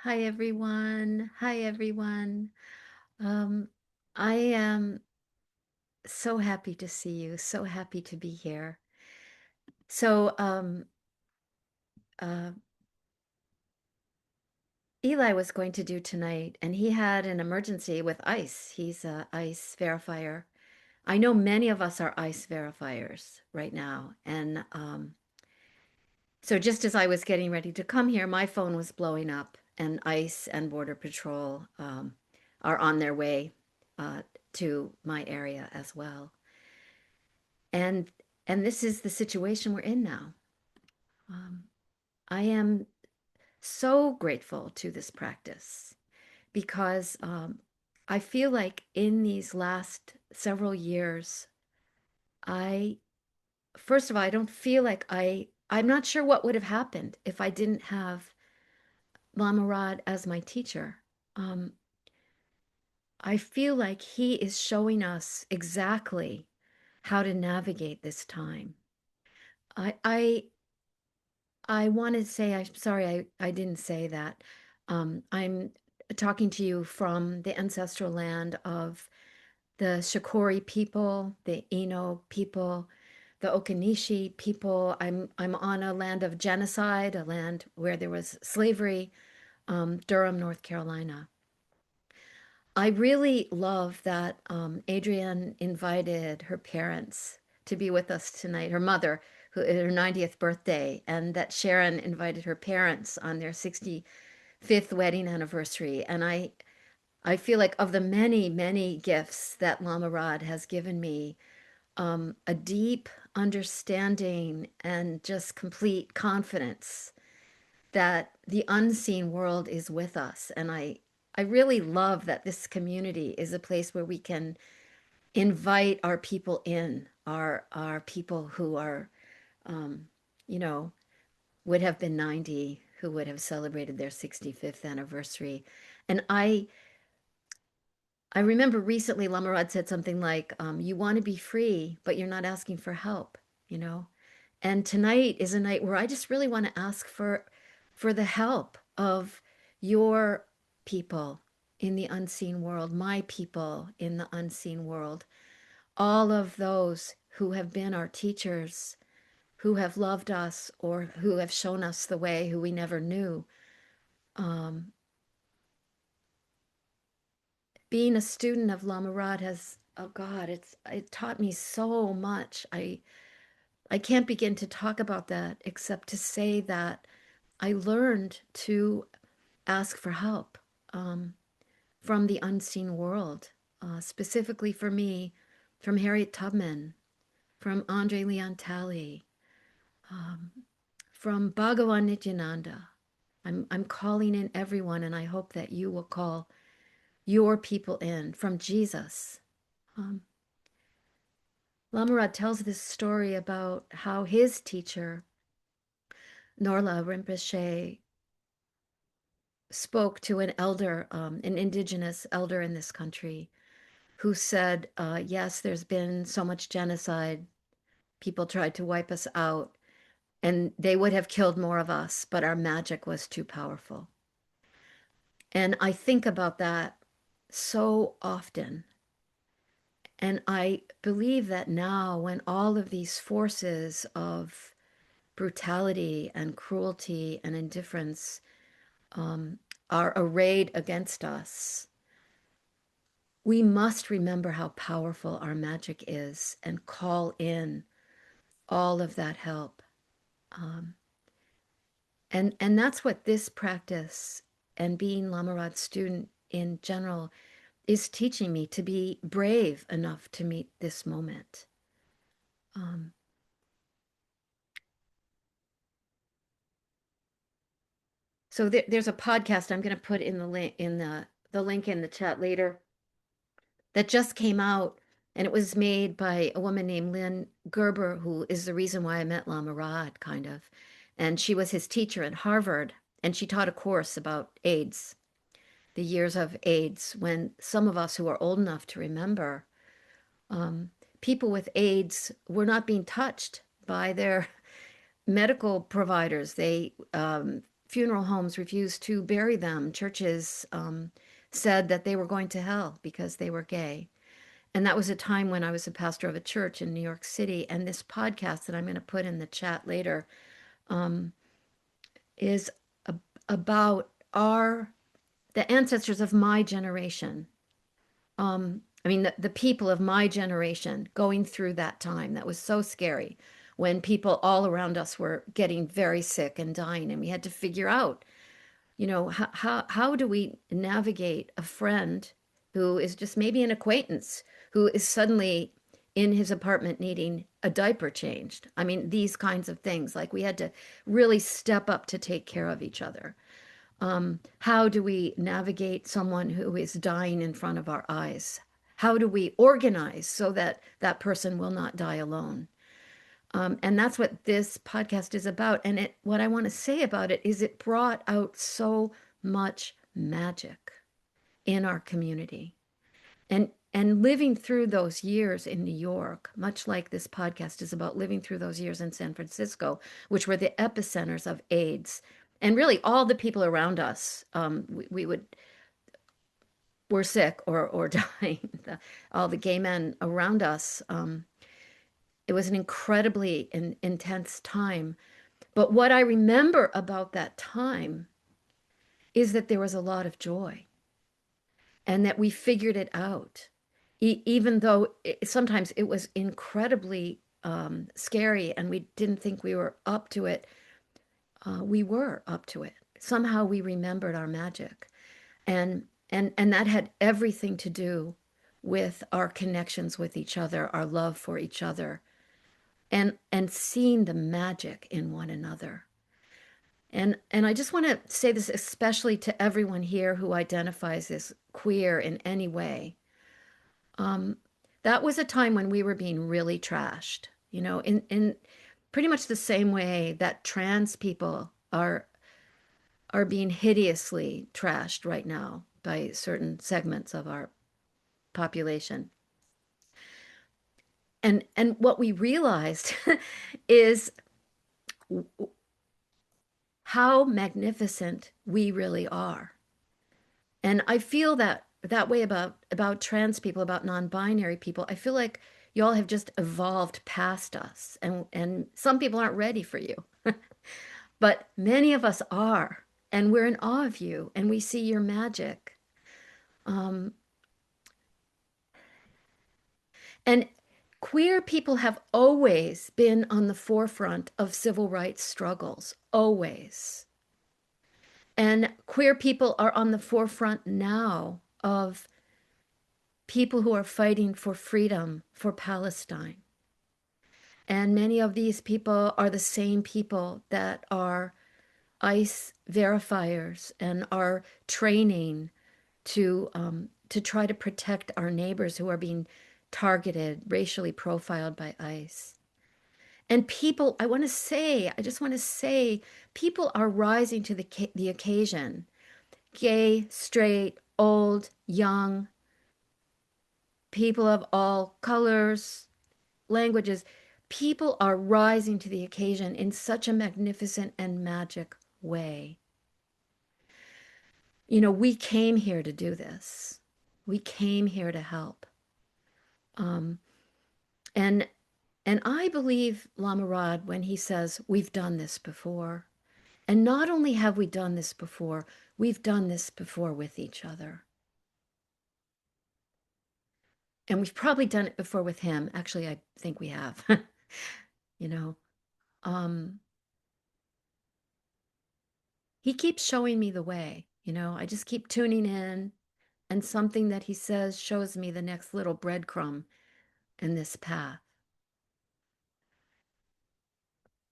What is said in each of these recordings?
Hi everyone. Hi everyone. Um, I am so happy to see you, so happy to be here. So, uh, Eli was going to do tonight, and he had an emergency with ICE. He's a ICE verifier. I know many of us are ICE verifiers right now, and so just as I was getting ready to come here, my phone was blowing up, and ICE and Border Patrol are on their way uh, to my area as well. And and this is the situation we're in now. Um, I am so grateful to this practice because I feel like in these last several years, I first of all, I don't feel like I'm not sure what would have happened if I didn't have Lama Rod as my teacher. Um, I feel like he is showing us exactly how to navigate this time. I I I want to say I'm sorry I didn't say that. I'm talking to you from the ancestral land of the Shakori people, the Ino people, the Okanishi people. I'm on a land of genocide, a land where there was slavery, Durham, North Carolina. I really love that Adrienne invited her parents to be with us tonight, her mother, who her 90th birthday, and that Sharon invited her parents on their 65th wedding anniversary. And I feel like of the many, many gifts that Lama Rod has given me, a deep understanding and just complete confidence that the unseen world is with us. And I really love that this community is a place where we can invite our people in, our people who are, um, you know, would have been 90, who would have celebrated their 65th anniversary. And I remember recently Lamarad said something like, you want to be free, but you're not asking for help, you know? And tonight is a night where I just really want to ask for the help of your people in the unseen world, my people in the unseen world, all of those who have been our teachers, who have loved us or who have shown us the way, who we never knew. Um, Being a student of Lama Rod has, oh God, it taught me so much. I can't begin to talk about that except to say that I learned to ask for help um, from the unseen world, specifically for me, from Harriet Tubman, from Andre Leon Talley, um, from Bhagavan Nityananda. I'm calling in everyone, and I hope that you will call your people in from Jesus. Um, Lamarad tells this story about how his teacher, Norla Rinpoche, spoke to an elder, an indigenous elder in this country, who said, yes, there's been so much genocide. People tried to wipe us out, and they would have killed more of us, but our magic was too powerful. And I think about that so often. And I believe that now, when all of these forces of brutality and cruelty and indifference um, are arrayed against us, we must remember how powerful our magic is and call in all of that help. Um, and that's what this practice and being Lamarad's student in general is teaching me to be brave enough to meet this moment. Um, so there's a podcast I'm going to put in the link in the chat later that just came out, and it was made by a woman named Lynn Gerber, who is the reason why I met Lama Rod, kind of. And she was his teacher at Harvard, and she taught a course about AIDS, the years of AIDS, when some of us who are old enough to remember, um, people with AIDS were not being touched by their medical providers. They funeral homes refused to bury them. Churches said that they were going to hell because they were gay. And that was a time when I was a pastor of a church in New York City. And this podcast that I'm going to put in the chat later um, is a, about the ancestors of my generation. I mean, the people of my generation going through that time that was so scary when people all around us were getting very sick and dying, and we had to figure out, how do we navigate a friend who is just maybe an acquaintance who is suddenly in his apartment needing a diaper changed? I mean, these kinds of things. Like we had to really step up to take care of each other. How do we navigate someone who is dying in front of our eyes? How do we organize so that that person will not die alone? And that's what this podcast is about. And what I want to say about it is it brought out so much magic in our community. And living through those years in New York, much like this podcast is about living through those years in San Francisco, which were the epicenters of AIDS. And really, all the people around us, we were sick or dying. All the gay men around us. It was an incredibly intense time. But what I remember about that time is that there was a lot of joy and that we figured it out. Even though sometimes it was incredibly scary and we didn't think we were up to it, we were up to it. Somehow we remembered our magic. And that had everything to do with our connections with each other, our love for each other, and seeing the magic in one another. And I just want to say this especially to everyone here who identifies as queer in any way. Um, that was a time when we were being really trashed, in pretty much the same way that trans people are being hideously trashed right now by certain segments of our population. And what we realized is how magnificent we really are. And I feel that way about trans people, about non-binary people. I feel like y'all have just evolved past us, and some people aren't ready for you. But many of us are, and we're in awe of you, and we see your magic. Um, and queer people have always been on the forefront of civil rights struggles, always. And queer people are on the forefront now of people who are fighting for freedom for Palestine. And many of these people are the same people that are ICE verifiers and are training to try to protect our neighbors who are being targeted, racially profiled by ICE. And people, I just want to say, people are rising to the occasion. Gay, straight, old, young, people of all colors, languages. People are rising to the occasion in such a magnificent and magic way. We came here to do this. We came here to help. Um, and and I believe Lama Rod when he says we've done this before. And not only have we done this before, we've done this before with each other. And we've probably done it before with him. Actually, I think we have. you know, um, he keeps showing me the way. I just keep tuning in, and something that he says shows me the next little breadcrumb in this path.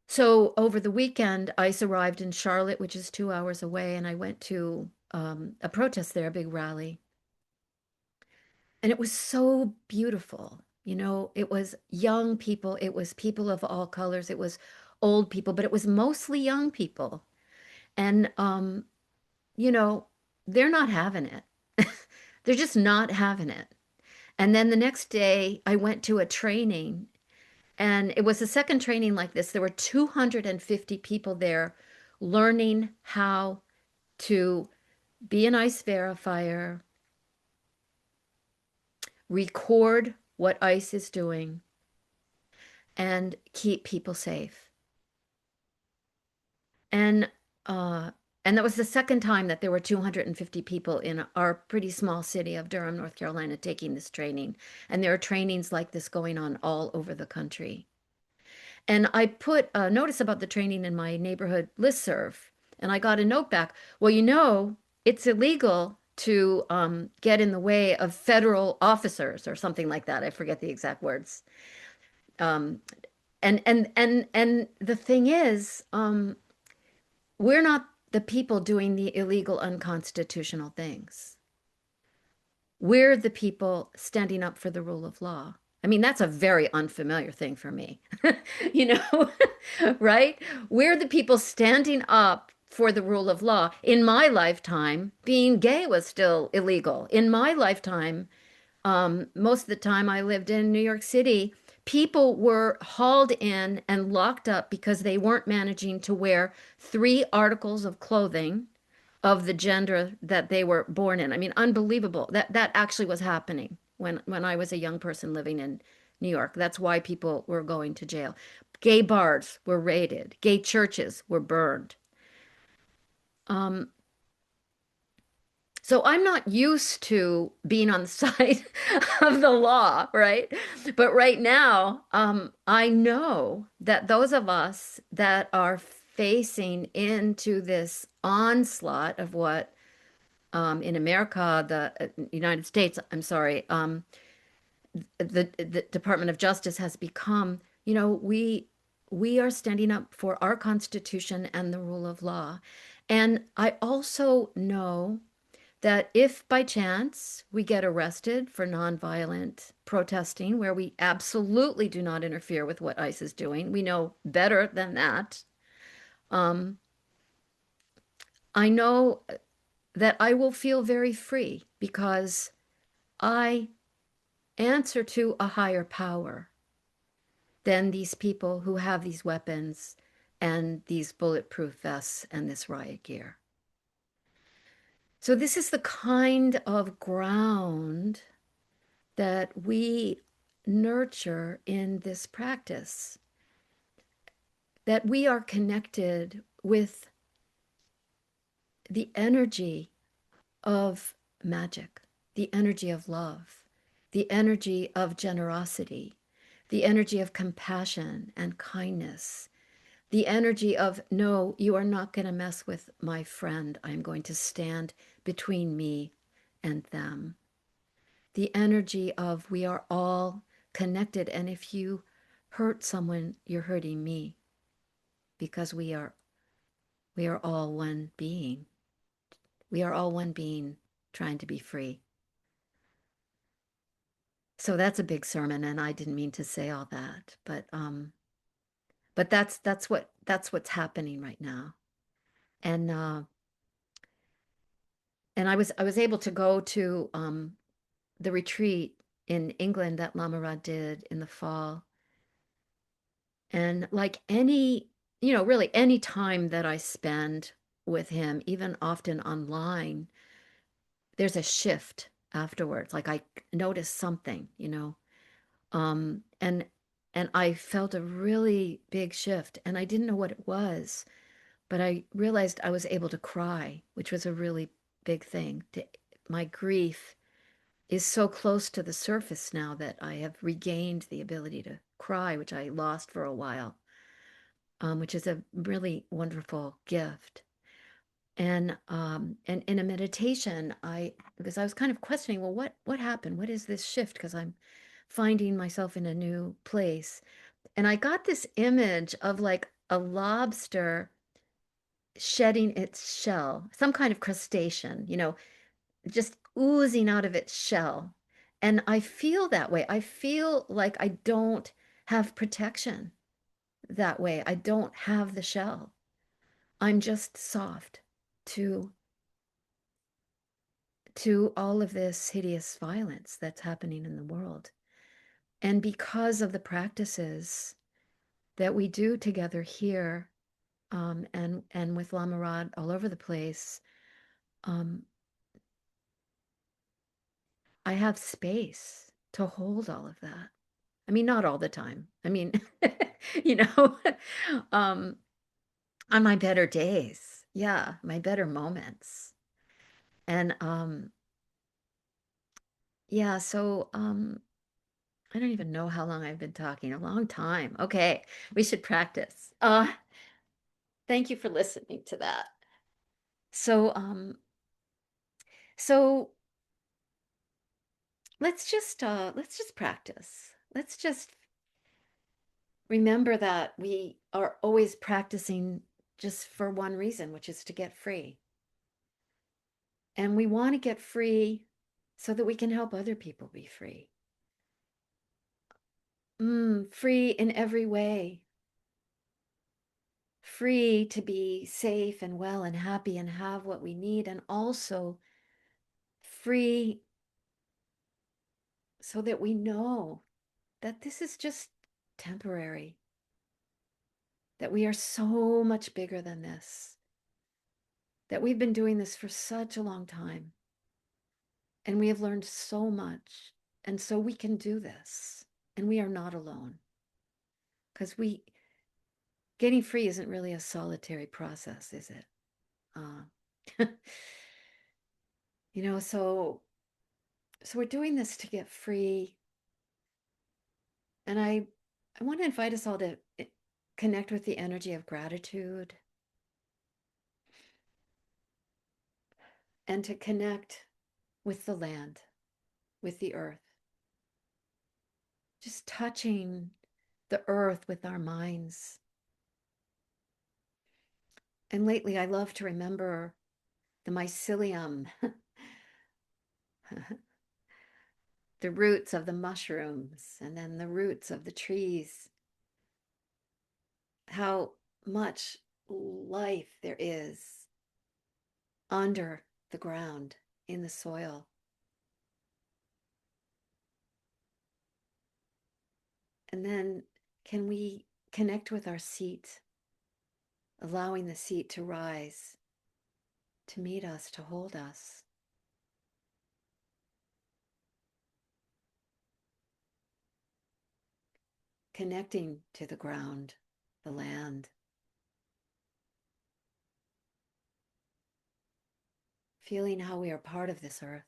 So over the weekend, ICE arrived in Charlotte, which is 2 hours away, and I went to a protest there, a big rally. And it was so beautiful. It was young people, it was people of all colors, it was old people, but it was mostly young people. And, you know, they're not having it. They're just not having it. And then the next day, I went to a training, and it was the second training like this. There were 250 people there learning how to be an ICE verifier, record what ICE is doing, and keep people safe. And uh, and that was the second time that there were 250 people in our pretty small city of Durham, North Carolina, taking this training. And there are trainings like this going on all over the country. And I put a notice about the training in my neighborhood listserv, and I got a note back. Well, it's illegal to get in the way of federal officers or something like that. I forget the exact words. Um, and the thing is, we're not the people doing the illegal, unconstitutional things. We're the people standing up for the rule of law. I mean, that's a very unfamiliar thing for me, you know, right? We're the people standing up for the rule of law. In my lifetime, being gay was still illegal. In my lifetime, most of the time I lived in New York City, people were hauled in and locked up because they weren't managing to wear 3 articles of clothing of the gender that they were born in. I mean, unbelievable. That actually was happening when I was a young person living in New York. That's why people were going to jail. Gay bars were raided. Gay churches were burned. Um, so I'm not used to being on the side of the law, right? But right now, I know that those of us that are facing into this onslaught of what in America, the United States, I'm sorry, the Department of Justice has become, we are standing up for our Constitution and the rule of law. And I also know that if by chance we get arrested for nonviolent protesting, where we absolutely do not interfere with what ICE is doing, we know better than that. Um, I know that I will feel very free because I answer to a higher power than these people who have these weapons and these bulletproof vests and this riot gear. So, this is the kind of ground that we nurture in this practice, that we are connected with the energy of magic, the energy of love, the energy of generosity, the energy of compassion and kindness, the energy of, no, you are not going to mess with my friend. I'm going to stand between me and them. The energy of, we are all connected. And if you hurt someone, you're hurting me because we are all one being. We are all one being trying to be free. So that's a big sermon, and I didn't mean to say all that, but that's what's happening right now. And and I was able to go to the retreat in England that Lama Rod did in the fall. And like really any time that I spend with him, even often online, there's a shift afterwards. Like I notice something. And I felt a really big shift and I didn't know what it was, but I realized I was able to cry, which was a really big thing. My grief is so close to the surface now that I have regained the ability to cry, which I lost for a while, which is a really wonderful gift. And in a meditation, because I was kind of questioning, well, what happened? What is this shift? Because I'm finding myself in a new place. And I got this image of like a lobster shedding its shell, some kind of crustacean, just oozing out of its shell. And I feel that way. I feel like I don't have protection that way. I don't have the shell. I'm just soft to all of this hideous violence that's happening in the world. And because of the practices that we do together here, and with Lama Rod all over the place, um, I have space to hold all of that. I mean, not all the time. I mean, you know, um, on my better days, yeah, my better moments. And yeah, so I don't even know how long I've been talking. A long time. Okay, we should practice. Thank you for listening to that. So so let's just practice. Let's just remember that we are always practicing just for one reason, which is to get free. And we want to get free so that we can help other people be free. Free in every way. Free to be safe and well and happy and have what we need, and also free so that we know that this is just temporary, that we are so much bigger than this, that we've been doing this for such a long time, and we have learned so much. And so we can do this, and we are not alone because we getting free isn't really a solitary process, is it? Uh, so we're doing this to get free, and I want to invite us all to connect with the energy of gratitude and to connect with the land, with the earth, just touching the earth with our minds. And lately, I love to remember the mycelium, the roots of the mushrooms, and then the roots of the trees, how much life there is under the ground in the soil. And then can we connect with our seat, allowing the seat to rise, to meet us, to hold us? Connecting to the ground, the land, feeling how we are part of this earth,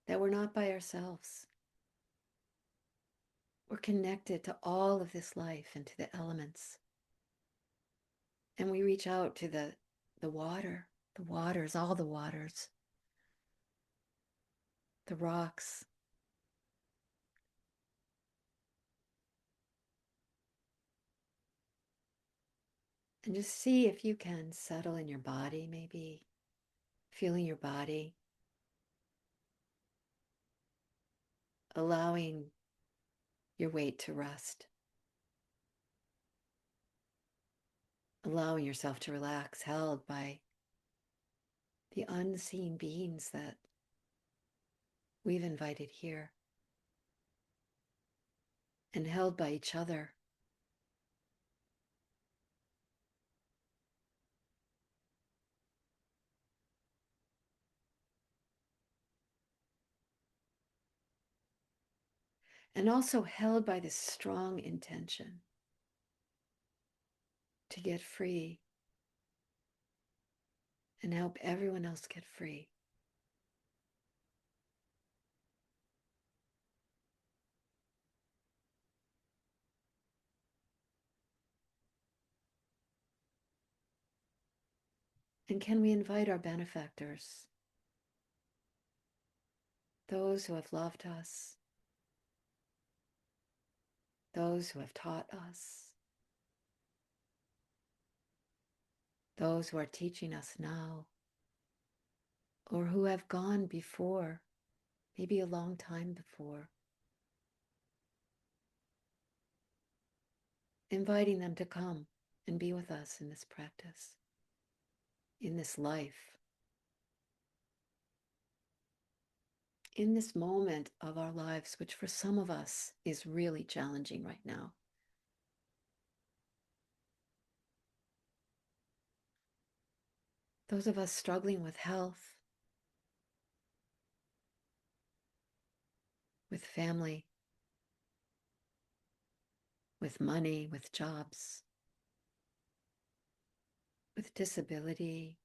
that we're not by ourselves. We're connected to all of this life and to the elements. And we reach out to the water, the waters, all the waters, the rocks, and just see if you can settle in your body, maybe feeling your body, allowing your weight to rest, allowing yourself to relax, held by the unseen beings that we've invited here, and held by each other. And also held by this strong intention to get free and help everyone else get free. And can we invite our benefactors, those who have loved us, those who have taught us, those who are teaching us now, or who have gone before, maybe a long time before, inviting them to come and be with us in this practice, in this life. in this moment of our lives, which for some of us is really challenging right now. Those of us struggling with health, with family, with money, with jobs, with disability,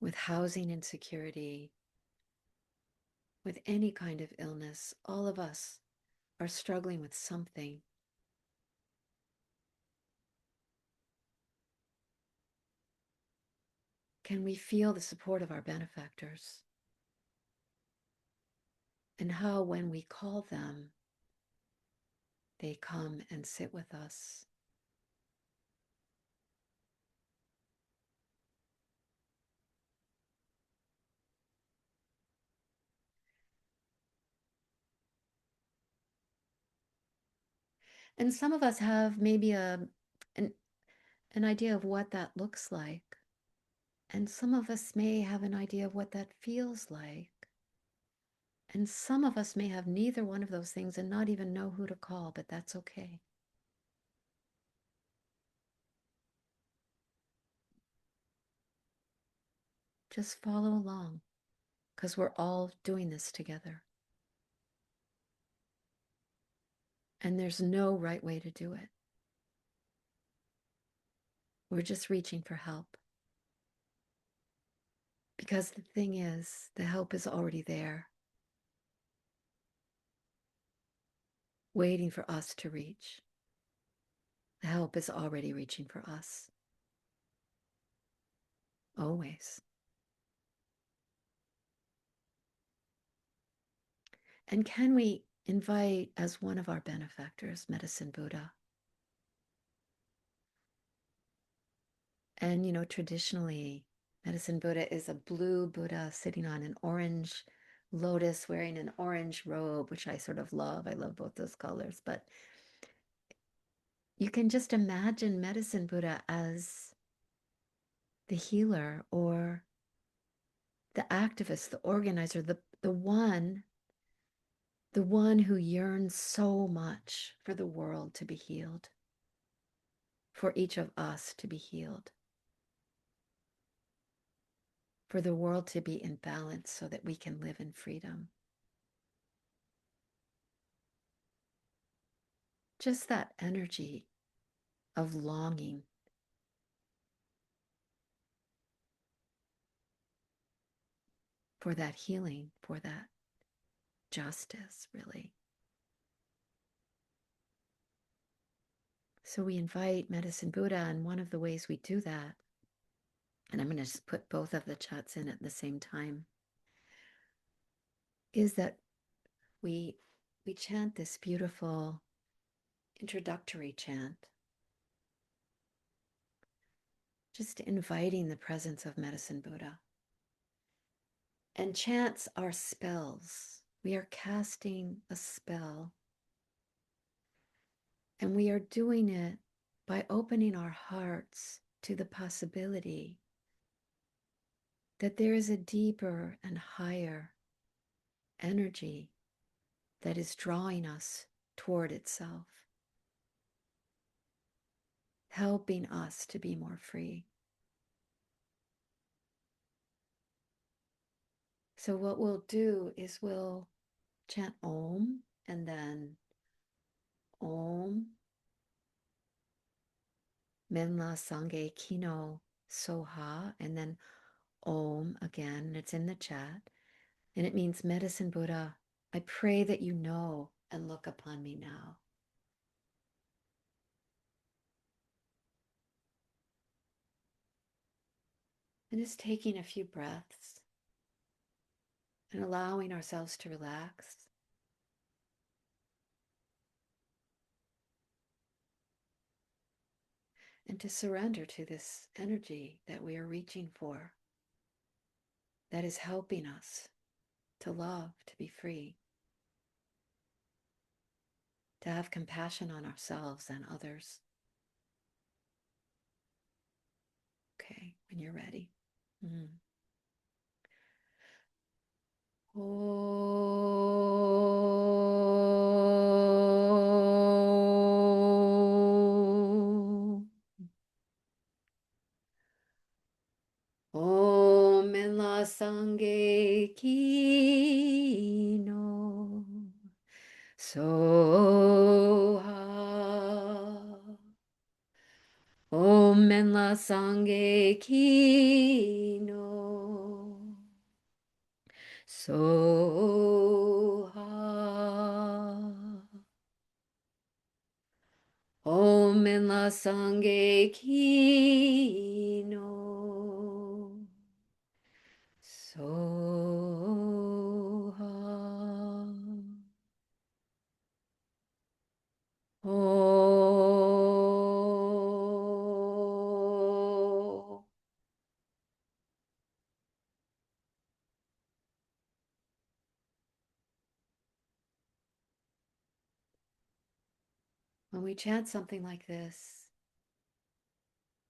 with housing insecurity, with any kind of illness, all of us are struggling with something. Can we feel the support of our benefactors? And how, when we call them, they come and sit with us. And some of us have maybe an, an idea of what that looks like. And some of us may have an idea of what that feels like. And some of us may have neither one of those things and not even know who to call, but that's okay. Just follow along, because we're all doing this together. And there's no right way to do it. We're just reaching for help. Because the thing is, the help is already there, waiting for us to reach. The help is already reaching for us. Always. And can we invite as one of our benefactors, Medicine Buddha? And, traditionally, Medicine Buddha is a blue Buddha sitting on an orange lotus wearing an orange robe, which I sort of love. I love both those colors. But you can just imagine Medicine Buddha as the healer or the activist, the organizer, the one who yearns so much for the world to be healed, for each of us to be healed, for the world to be in balance so that we can live in freedom. Just that energy of longing for that healing, for that justice, really. So we invite Medicine Buddha, and one of the ways we do that, and I'm going to just put both of the chats in at the same time, is that we chant this beautiful introductory chant, just inviting the presence of Medicine Buddha. And chants are spells. We are casting a spell. And we are doing it by opening our hearts to the possibility that there is a deeper and higher energy that is drawing us toward itself, helping us to be more free. So what we'll do is we'll chant Om and then Om Menla Sangye Kino Soha and then Om again. It's in the chat. And it means Medicine Buddha, I pray that you know and look upon me now. And just taking a few breaths and allowing ourselves to relax. And to surrender to this energy that we are reaching for, that is helping us to love, to be free, to have compassion on ourselves and others. Okay, when you're ready. Om. Om en la sange ki no soha. Om en la sange ki no soha. Om en la sange ki no soha. Oh. When we chant something like this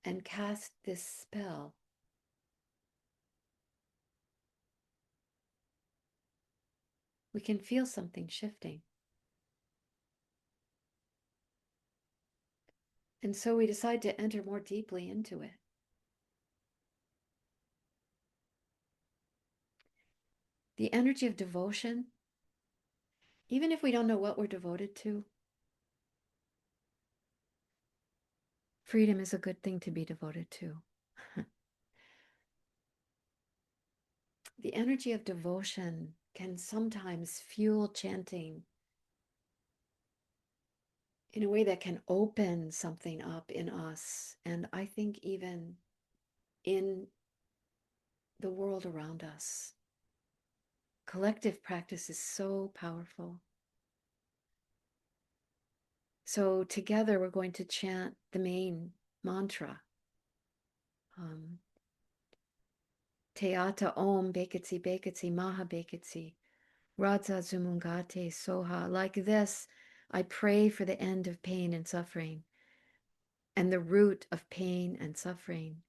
and cast this spell, we can feel something shifting. And so we decide to enter more deeply into it. The energy of devotion, even if we don't know what we're devoted to, freedom is a good thing to be devoted to. The energy of devotion can sometimes fuel chanting in a way that can open something up in us, and I think even in the world around us. Collective practice is so powerful. So together we're going to chant the main mantra. Teata Om Bekitsi Bekitsi Maha Bekitsi Radza Zumungate Soha. Like this, I pray for the end of pain and suffering and the root of pain and suffering.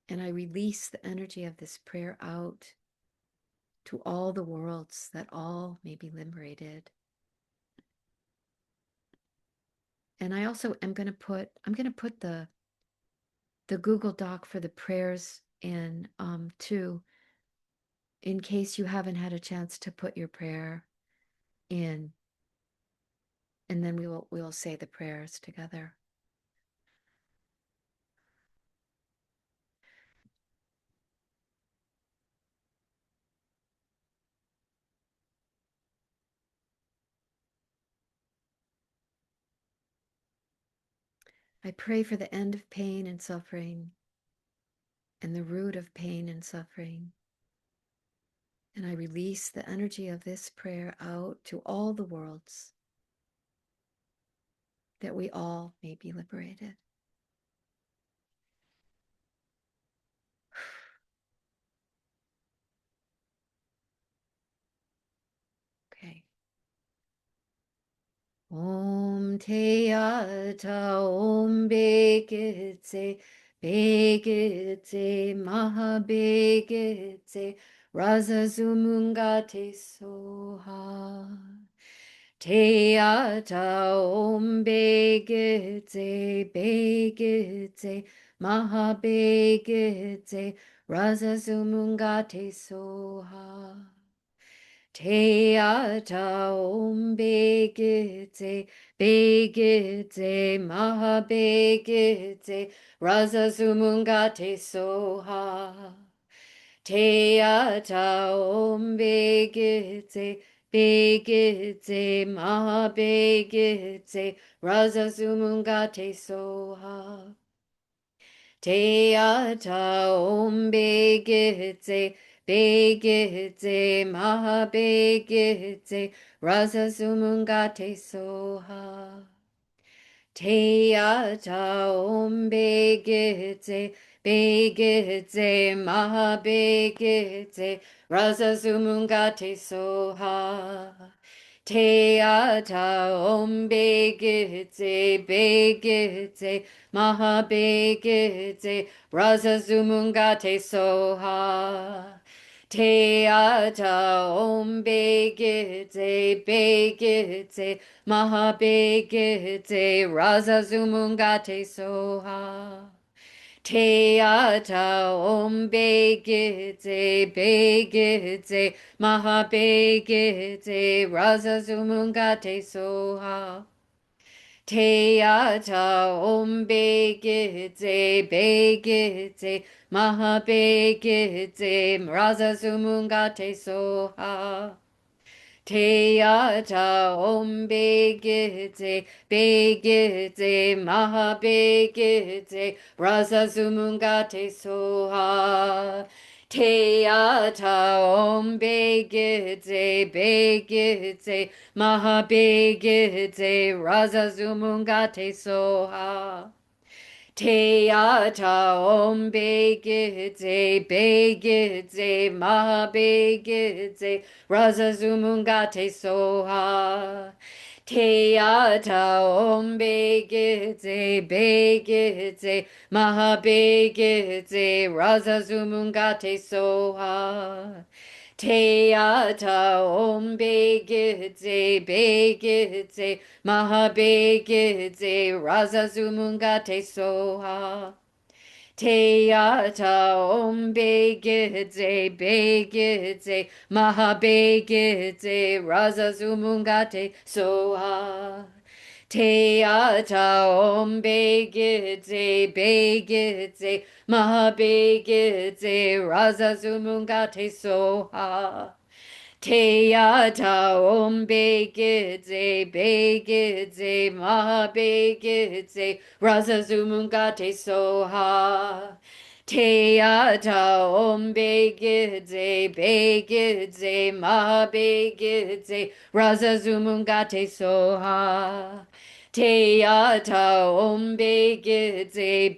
And I release the energy of this prayer out to all the worlds, that all may be liberated. And I also am going to put, the Google Doc for the prayers in too, in case you haven't had a chance to put your prayer in. And then we will say the prayers together. I pray for the end of pain and suffering and the root of pain and suffering. And I release the energy of this prayer out to all the worlds, that we all may be liberated. Okay. Om Teyata Om Bekitse Bekitse Maha Bekitse Raza Zumungate Soha. Teyata Om Bekitse Bekitse Maha Bekitse Raza Zumungate Soha. Teata Om Bekitse Bekitse Maha Bekitse Raza Zumungate Soha. Teata Om Bekitse Bekitse Maha Bekitse Raza Zumungate Soha. Teata Om Bekitse Bekitse Maha Bekitse Raza Zumungate Soha. Teata Om Bekitse Bekitse Maha Bekitse Raza Zumungate Soha. Teata Om Bekitse Bekitse Maha Bekitse Raza Zumungate Soha. Te ata om begete, maha begete, raza zumungate soha. Te ata om begete, maha begete, raza zumungate soha. Te ata om begete, maha begete, raza zumungate soha. Te ata om begete, maha begete, raza zumungate soha. Te ata om begete, maha begete, raza zumungate soha. Te ata om begete, maha begete, raza zumungate soha. Te ata om begete, maha begete, raza zumungate soha. Te ata om begete, maha begete, raza zumungate soha. Te ata om begete, maha begete, raza zumungate soha. Te ata om begete, maha begete, raza zumungate soha. Te ata om begete, maha begete, raza zumungate soha. Te ata om begete, maha begete, raza zumungate soha. Te ata om begete, maha begete, raza zumungate soha. Te ata om begete,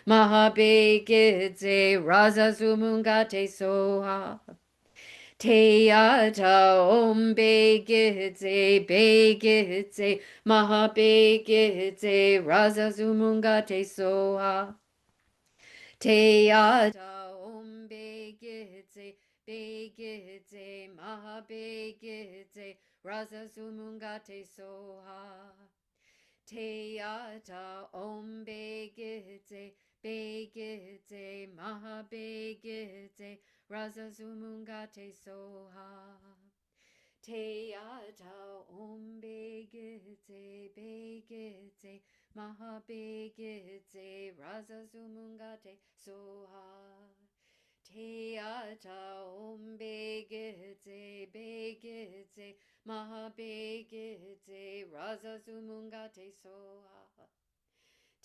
maha begete, raza zumungate soha. Te ata om begete, maha begete, raza zumungate soha. Te ata om begete, maha begete, raza zumungate soha. Te ata om begete, maha begete, raza zumungate soha. Te ata om begete, maha begete, raza zumungate soha. Te ata om begete, maha begete, raza zumungate soha.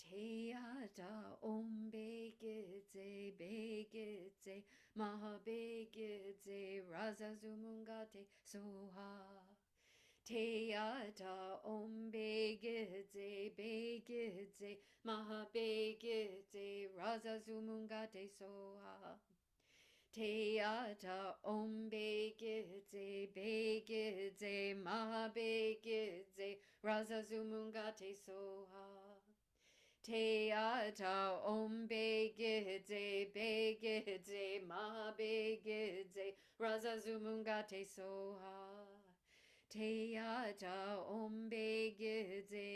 Te ata om begete, maha begete, raza zumungate soha. Te ata om begete, maha begete, raza zumungate soha. Te ata om begete, maha begete, raza zumungate soha. Te ata om begete,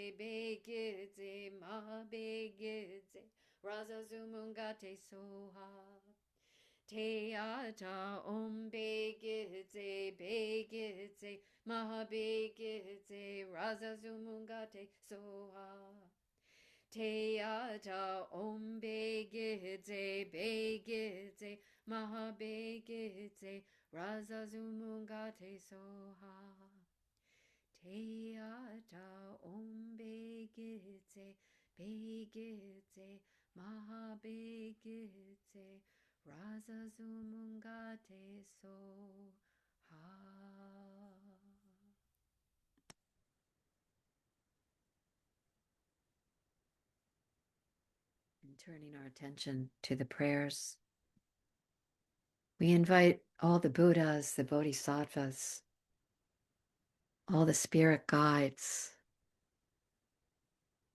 maha begete, raza zumungate soha. Te ata om begete, maha begete, raza zumungate soha. Te ata om begete, maha begete, raza zumungate soha. Te ata om begete, maha begete, raza zumungate soha. And turning our attention to the prayers, we invite all the Buddhas, the Bodhisattvas, all the spirit guides,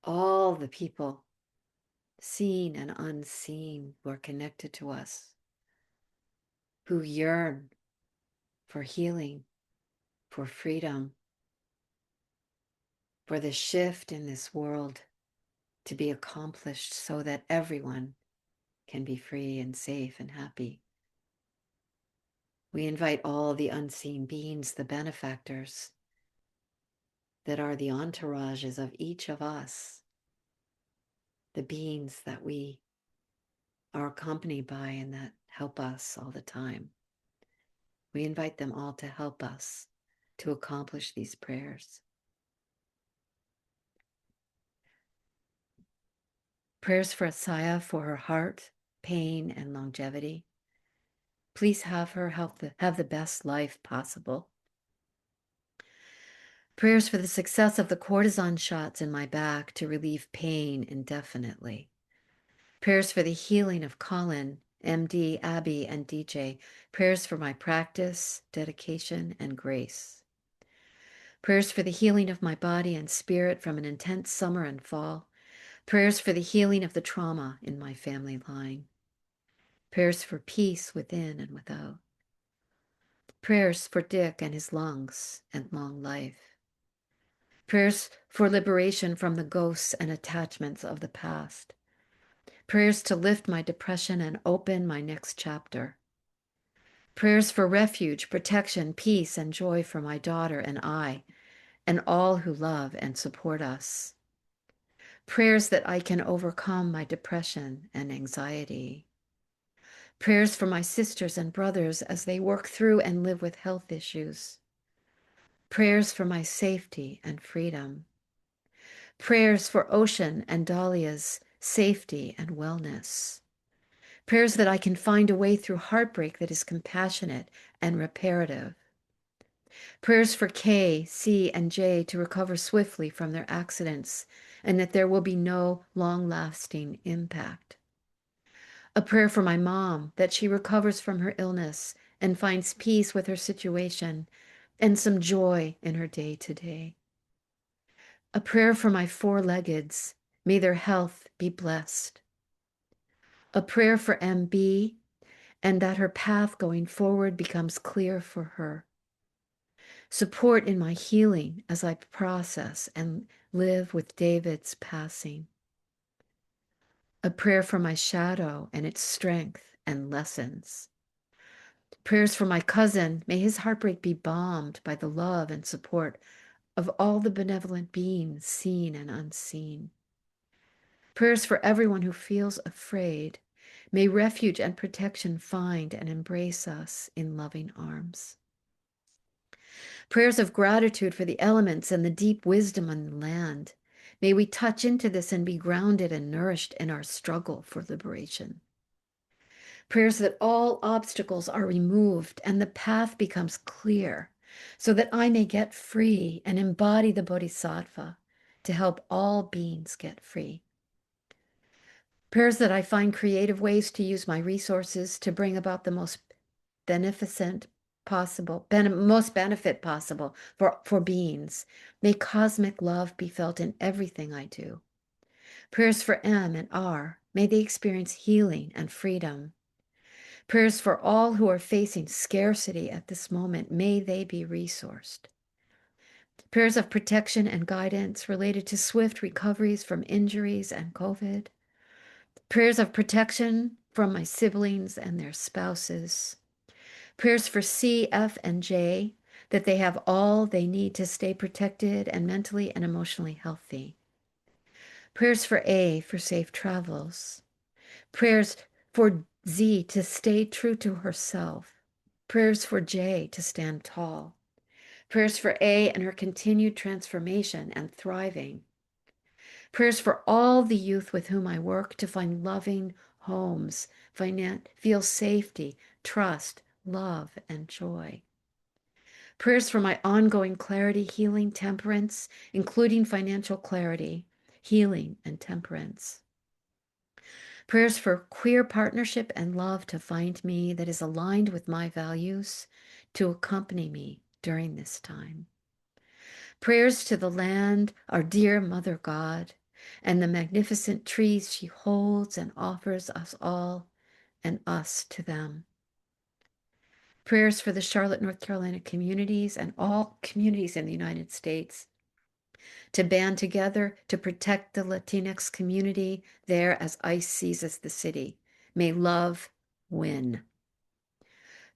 all the people, seen and unseen, who are connected to us, who yearn for healing, for freedom, for the shift in this world to be accomplished so that everyone can be free and safe and happy. We invite all the unseen beings, the benefactors that are the entourages of each of us, the beings that we are accompanied by and that help us all the time. We invite them all to help us to accomplish these prayers. Prayers for Asaya for her heart, pain, and longevity. Please have her have the best life possible. Prayers for the success of the cortisone shots in my back to relieve pain indefinitely. Prayers for the healing of Colin, MD, Abby, and DJ. Prayers for my practice, dedication, and grace. Prayers for the healing of my body and spirit from an intense summer and fall. Prayers for the healing of the trauma in my family line. Prayers for peace within and without. Prayers for Dick and his lungs and long life. Prayers for liberation from the ghosts and attachments of the past. Prayers to lift my depression and open my next chapter. Prayers for refuge, protection, peace, and joy for my daughter and I, and all who love and support us. Prayers that I can overcome my depression and anxiety. Prayers for my sisters and brothers as they work through and live with health issues. Prayers for my safety and freedom. Prayers for Ocean and Dahlia's safety and wellness. Prayers that I can find a way through heartbreak that is compassionate and reparative. Prayers for K, C, and J to recover swiftly from their accidents and that there will be no long-lasting impact. A prayer for my mom that she recovers from her illness and finds peace with her situation and some joy in her day-to-day. A prayer for my four-leggeds. May their health be blessed. A prayer for MB and that her path going forward becomes clear for her. Support in my healing as I process and live with David's passing. A prayer for my shadow and its strength and lessons. Prayers for my cousin. May his heartbreak be balmed by the love and support of all the benevolent beings, seen and unseen. Prayers for everyone who feels afraid. May refuge and protection find and embrace us in loving arms. Prayers of gratitude for the elements and the deep wisdom on the land. May we touch into this and be grounded and nourished in our struggle for liberation. Prayers that all obstacles are removed and the path becomes clear so that I may get free and embody the Bodhisattva to help all beings get free. Prayers that I find creative ways to use my resources to bring about the most beneficent possible, most benefit possible for beings. May cosmic love be felt in everything I do. Prayers for M and R. May they experience healing and freedom. Prayers for all who are facing scarcity at this moment. May they be resourced. Prayers of protection and guidance related to swift recoveries from injuries and COVID. Prayers of protection from my siblings and their spouses. Prayers for C, F, and J, that they have all they need to stay protected and mentally and emotionally healthy. Prayers for A, for safe travels. Prayers for Z, to stay true to herself. Prayers for J, to stand tall. Prayers for A and her continued transformation and thriving. Prayers for all the youth with whom I work to find loving homes, feel safety, trust, love, and joy. Prayers for my ongoing clarity, healing, temperance, including financial clarity, healing, and temperance. Prayers for queer partnership and love to find me that is aligned with my values to accompany me during this time. Prayers to the land, our dear Mother God, and the magnificent trees she holds and offers us all and us to them. Prayers for the Charlotte, North Carolina communities and all communities in the United States to band together to protect the Latinx community there as ICE seizes the city. May love win.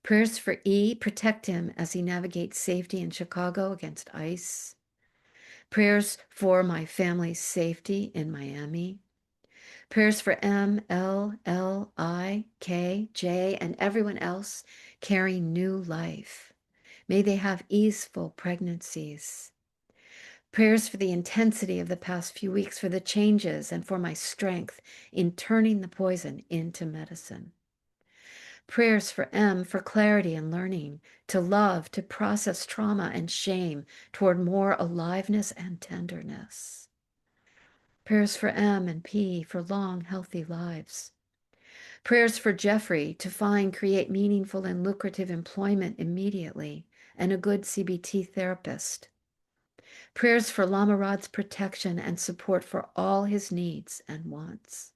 Prayers for E, protect him as he navigates safety in Chicago against ICE. Prayers for my family's safety in Miami. Prayers for M, L, L, I, K, J, and everyone else carrying new life. May they have easeful pregnancies. Prayers for the intensity of the past few weeks, for the changes, and for my strength in turning the poison into medicine. Prayers for M, for clarity and learning, to love, to process trauma and shame toward more aliveness and tenderness. Prayers for M and P, for long, healthy lives. Prayers for Jeffrey to find, create meaningful and lucrative employment immediately, and a good CBT therapist. Prayers for Lama Rod's protection and support for all his needs and wants.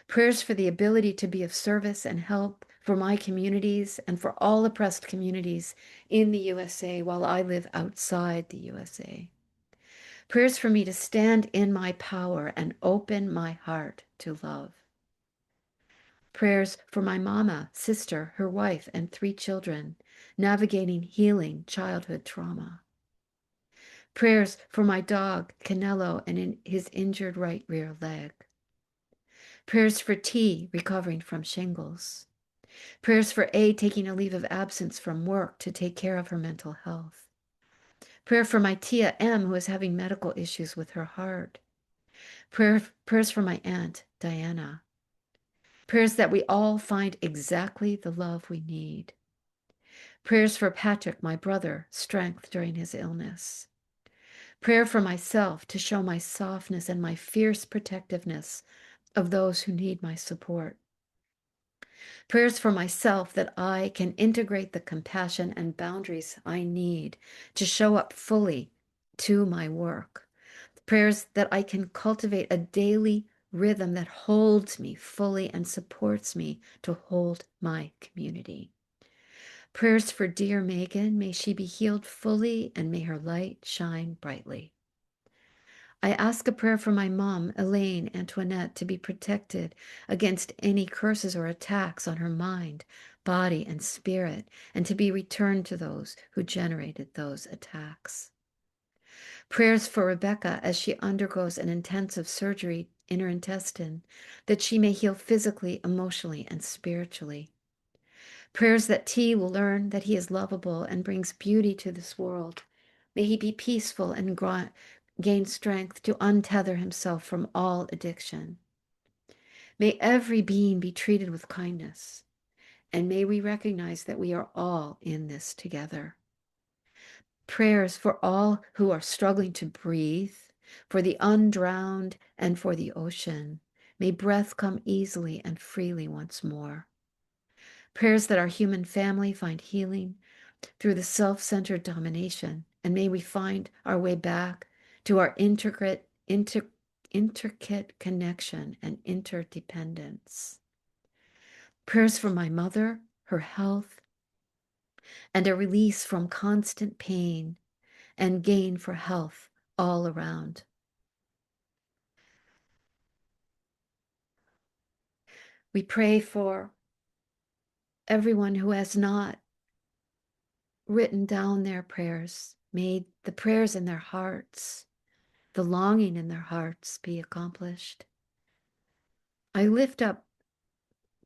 Prayers for the ability to be of service and help for my communities and for all oppressed communities in the USA while I live outside the USA. Prayers for me to stand in my power and open my heart to love. Prayers for my mama, sister, her wife, and 3 children, navigating healing childhood trauma. Prayers for my dog, Canelo, and in his injured right rear leg. Prayers for T, recovering from shingles. Prayers for A, taking a leave of absence from work to take care of her mental health. Prayer for my Tia M, who is having medical issues with her heart. Prayers for my aunt, Diana. Prayers that we all find exactly the love we need. Prayers for Patrick, my brother, strength during his illness. Prayer for myself to show my softness and my fierce protectiveness of those who need my support. Prayers for myself that I can integrate the compassion and boundaries I need to show up fully to my work. Prayers that I can cultivate a daily rhythm that holds me fully and supports me to hold my community. Prayers for dear Megan, may she be healed fully and may her light shine brightly. I ask a prayer for my mom, Elaine Antoinette, to be protected against any curses or attacks on her mind, body, and spirit, and to be returned to those who generated those attacks. Prayers for Rebecca as she undergoes an intensive surgery in her intestine, that she may heal physically, emotionally, and spiritually. Prayers that T will learn that he is lovable and brings beauty to this world. May he be peaceful and gain strength to untether himself from all addiction. May every being be treated with kindness, and may we recognize that we are all in this together. Prayers for all who are struggling to breathe, for the undrowned, and for the ocean. May breath come easily and freely once more. Prayers that our human family find healing through the self-centered domination, and may we find our way back to our intricate connection and interdependence. Prayers for my mother, her health, and a release from constant pain and gain for health all around. We pray for everyone who has not written down their prayers, made the prayers in their hearts, the longing in their hearts be accomplished. I lift up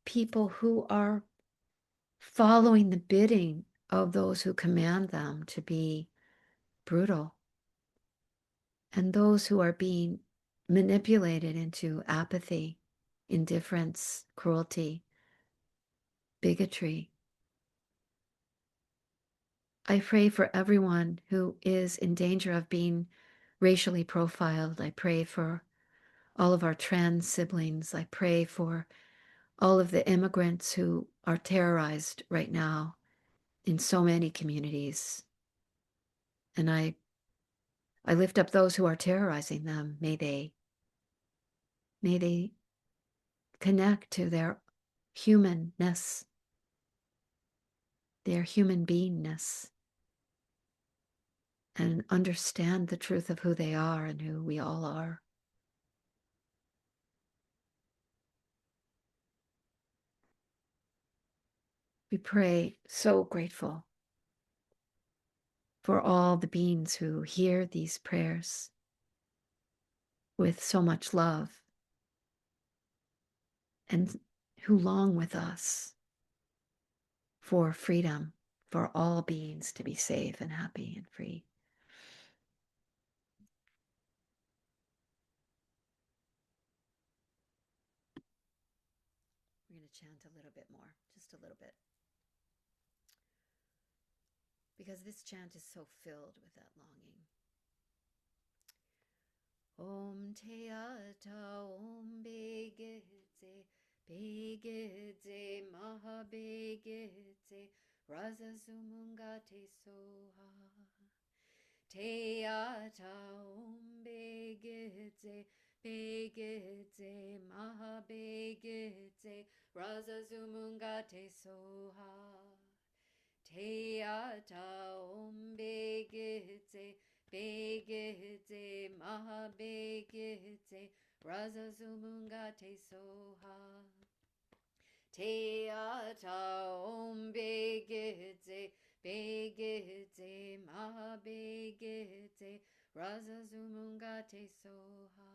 people who are following the bidding of those who command them to be brutal, and those who are being manipulated into apathy, indifference, cruelty, bigotry. I pray for everyone who is in danger of being racially profiled. I pray for all of our trans siblings. I pray for all of the immigrants who are terrorized right now in so many communities. And I lift up those who are terrorizing them. May they connect to their humanness their human beingness and understand the truth of who they are and who we all are. We pray, so grateful for all the beings who hear these prayers with so much love and who long with us for freedom, for all beings to be safe and happy and free. We're going to chant a little bit more, just a little bit, because this chant is so filled with that longing. Om Teata Om Begedze Begedze Maha Begedze Raza Zumungate Soha Teata Om Begedze Begedze Maha Begedze Raza Zumungate Soha Teata Om Begedze Begedze Maha Begedze Raza Zumungate Soha Teata Om Begedze Begedze Maha Begedze Raza Zumungate Soha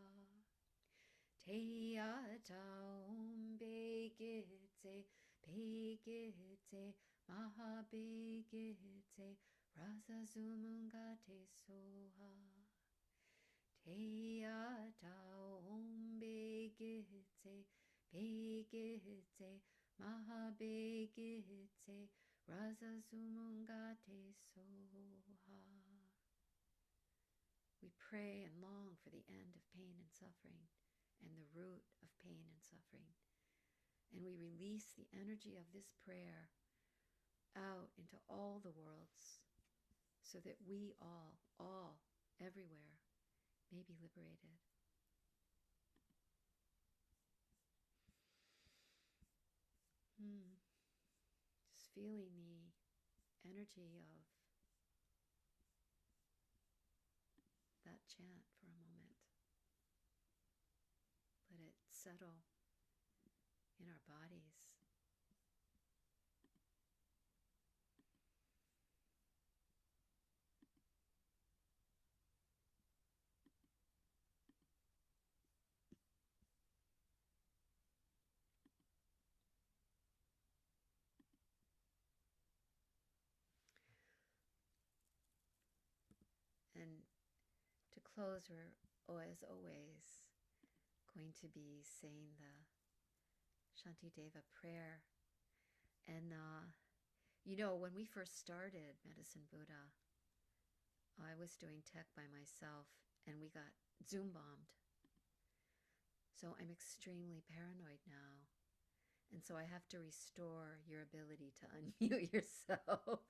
Teata Om Begedze Begedze Maha Begedze Raza Zumungate Soha Teata Om Begedze Begedze Maha Begedze Raza Zumungate Soha. We pray and long for the end of pain and suffering and the root of pain and suffering. And we release the energy of this prayer out into all the worlds so that we all, everywhere, may be liberated. Just feeling the energy of that chant for a moment. Let it settle in our bodies. And to close, we're, as always, going to be saying the Shantideva prayer. And, when we first started Medicine Buddha, I was doing tech by myself and we got Zoom bombed. So I'm extremely paranoid now. And so I have to restore your ability to unmute yourself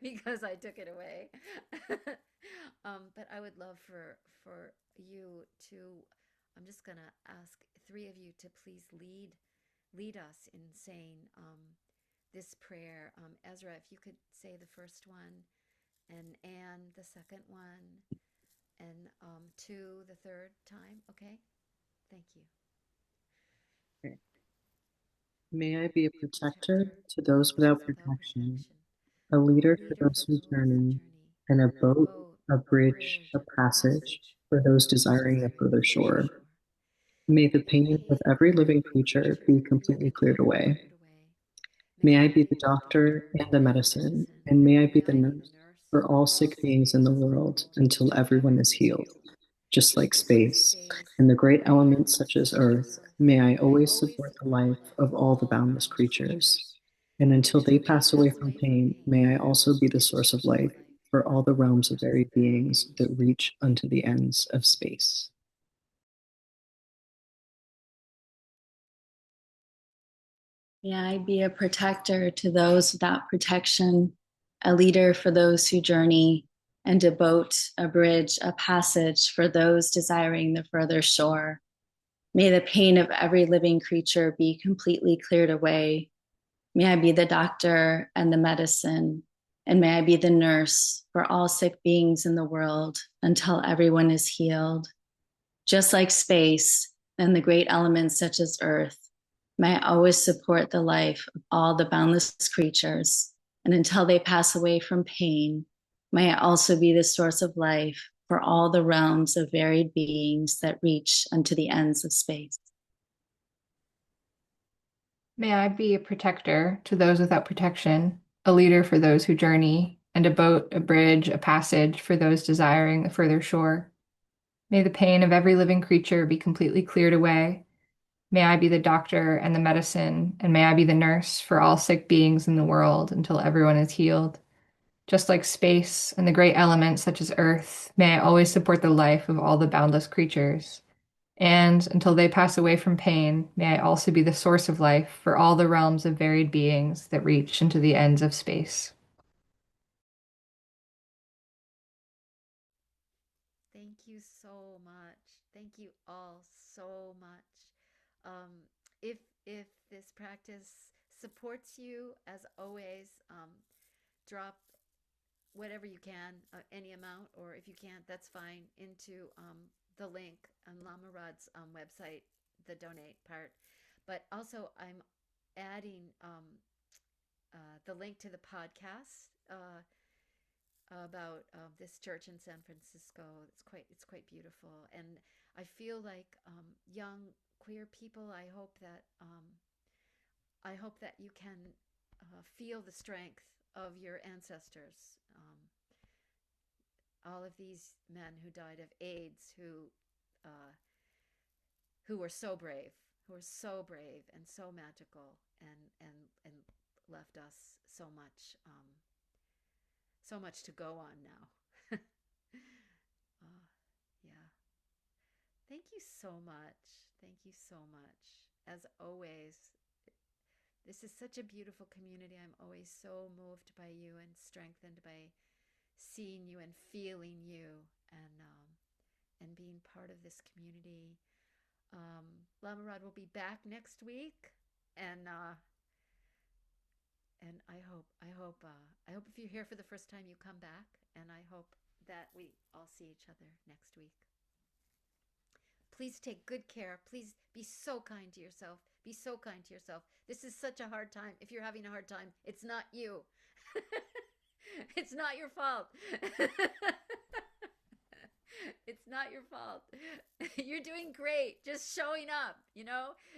because I took it away. But I would love for you to, I'm just going to ask three of you to please lead us in saying this prayer. Ezra, if you could say the first one, and Anne the second one, and two the third time. Okay? Thank you. Okay. May I be a protector to those without protection, a leader for those who journey, and a boat, a bridge, a passage for those desiring a further shore. May the pain of every living creature be completely cleared away. May I be the doctor and the medicine, and may I be the nurse for all sick beings in the world until everyone is healed. Just like space and the great elements such as earth, may I always support the life of all the boundless creatures. And until they pass away from pain, may I also be the source of life for all the realms of varied beings that reach unto the ends of space. May I be a protector to those without protection, a leader for those who journey, and a boat, a bridge, a passage for those desiring the further shore. May the pain of every living creature be completely cleared away. May I be the doctor and the medicine, and may I be the nurse for all sick beings in the world until everyone is healed. Just like space and the great elements such as earth, may I always support the life of all the boundless creatures, and until they pass away from pain, may I also be the source of life for all the realms of varied beings that reach unto the ends of space. May I be a protector to those without protection, a leader for those who journey, and a boat, a bridge, a passage for those desiring a further shore. May the pain of every living creature be completely cleared away. May I be the doctor and the medicine, and may I be the nurse for all sick beings in the world until everyone is healed. Just like space and the great elements such as earth, may I always support the life of all the boundless creatures. And until they pass away from pain, may I also be the source of life for all the realms of varied beings that reach into the ends of space. Thank you so much. Thank you all so much. Um, if if this practice supports you, as always, drop whatever you can, any amount, or if you can't, that's fine, into the link on Lama Rod's website, the donate part. But also, I'm adding the link to the podcast about this church in San Francisco. It's quite beautiful, and I feel like young queer people. I hope that you can feel the strength of your ancestors. All of these men who died of AIDS, uh, who were so brave, and so magical, and left us so much to go on now. Yeah. Thank you so much. Thank you so much. As always, this is such a beautiful community. I'm always so moved by you and strengthened by seeing you and feeling you, and being part of this community. Lama Rod will be back next week, and I hope if you're here for the first time, you come back, and I hope that we all see each other next week. Please take good care. Please be so kind to yourself. Be so kind to yourself. This is such a hard time. If you're having a hard time, it's not you. It's not your fault. It's not your fault. You're doing great. Just showing up,